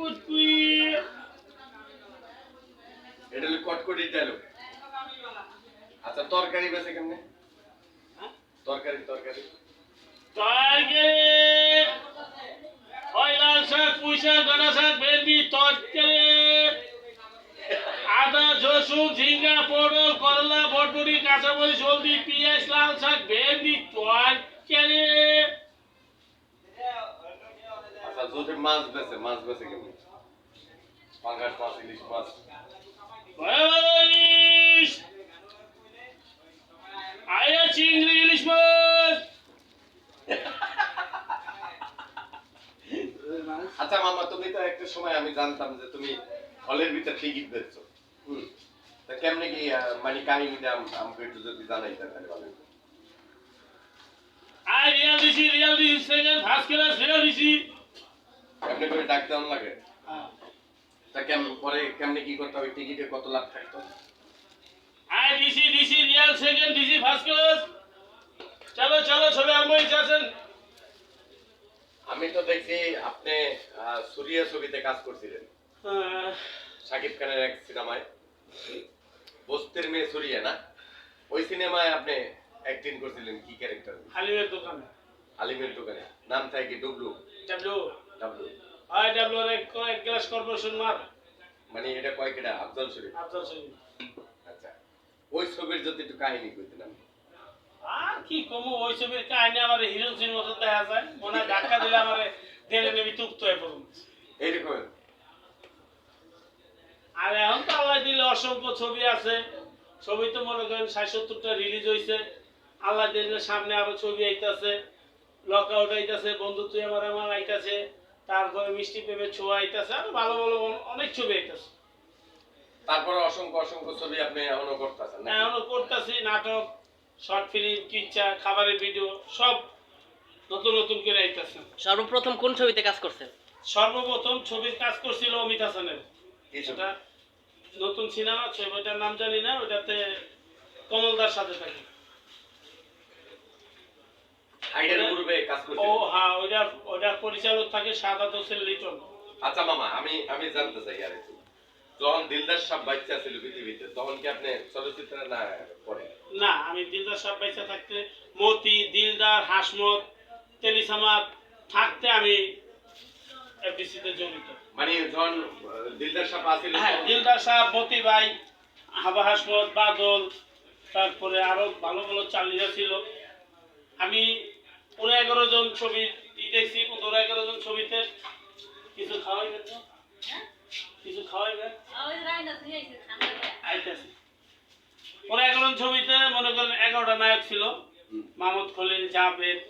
কুটকুই এটা হলো কটকটি ডায়লগ। আচ্ছা তরকারি বেঁচে কেমনে? তরকারি তরকারি তরকারি ওই লাল শাক পুঁই শাক ডাঁটা শাক ভেন্ডি তরকারি আদা রসুন ঝিঙ্গা পটল করলা বটবটি কাঁচামরিচ হলদি পেঁয়াজ লাল শাক ভেন্ডি তরকারি। আচ্ছা যদি মাছ বেঁচে কেমনে? পাঙ্গাস মাছ ইলিশ মাছ ইলিশ আয়া চিংড়ি ইলিশ মাছ। আচ্ছা মামা তুমি তো একটা সময় আমি জানতাম যে তুমি হলের ভিতর টিকিট বেচছো তা কেমনে কি মানে কাহিনীটা আমাকে একটু যদি জানাইতেন তাহলে ভালো হতো। আই রিয়াল দিছি সেকেন্ড ফার্স্ট ক্লাস রিয়াল দিছি। কেমনে করে ডাক দেওয়ান লাগে? তা পরে কেমনে কি করতে হবে? টিকিটে কত লাখ থাকতো? আই দিছি রিয়াল সেকেন্ড দিছি ফার্স্ট ক্লাস। চলো চলো সবাই আমার ইচ্ছা আছেন। আমি তো দেখি আপনি সুরিয়া ছবিতে কাজ করছিলেন শাকিব খানের এক সিনেমায়, বস্তির মেয়ে সুরিয়া না? ওই সিনেমায় আপনি অ্যাক্টিং করছিলেন কি ক্যারেক্টার? হালিমের দোকানে। হালিমের দোকানে। নাম থাকে কি? W. W W. I W এক গ্লাস কর্পোরেশন মার। মানে এটা কয় কেটা? আফজাল শরীফ। আফজাল শরীফ। আচ্ছা ওই ছবির যদি একটু কাহিনী কইতেন আপনি। আর কি কমু ওই ছবির কাহিনী আমার হিরোইন সিন মতো দেখা যায়। মনে ধাক্কা দিলে আমার টেনে নেবি তুপ্ত হয়ে পড়ুন এইরকম। আর এখন তো আল্লাহ দিলে অসংখ্য ছবি আছে। ছবি তো মনে করেন ৬৭টা রিলিজ হয়েছে। আল্লাহ দিলে সামনে আরো ছবি আইতাছে, লক আউট আইতাছে, বন্ধু তুই আমার আইতাছে, তারপরে মিষ্টি প্রেমের ছোঁয়া আইতাছে, আর ভালো ভালো অনেক ছবি আইতাছে। তারপরে অসংখ্য ছবি আপনি এখনো করতেছেন? এখনো করতেছি, নাটক, শর্ট ফিল্ম, কিচ্ছা, খাবারের ভিডিও সব নতুন নতুন করে আইতাছে। সর্বপ্রথম কোন ছবিতে কাজ করছেন? সর্বপ্রথম ছবির কাজ করছিল অমিত হাসানের। এটা নতুন সিনেমা, ছবিটার নাম জানি না, ওটাতে কমলদার সাথে থাকে। হাইডের পূর্বে কাজ ও করছিলেন? হ্যাঁ, ওটা পরিচালক থাকে সাদাত হোসেন লিটন। আচ্ছা মামা আমি জানতে চাই আর একটু, যখন দিলদার সাহেব বাচ্চা ছিল পৃথিবীতে তখন কি আপনি চলচ্চিত্রে না পড়ে? না, আমি দিলদার সাহেব বাইচা থাকতে, মতি, দিলদার, হাসমত, তেলিসামাত থাকতে আমি এফডিসিতে জড়িত। মানে যখন দিলদার সাহেব আছিল হ্যাঁ, দিলদার সাহেব, মতি ভাই, হাবা হাসমত, বাদল, তারপরে আরো ভালো ভালো চালিরা ছিল। আমি 11 জন ছবি দেখছি। 11 জন ছবিতে কিছু খাওয়াইবেন তো? কিছু খাওয়াইবেন? আইতাছি। 11 জন ছবিতে মনে করেন 11টা নায়ক ছিল। মাহমুদ খলিল, জাভেদ,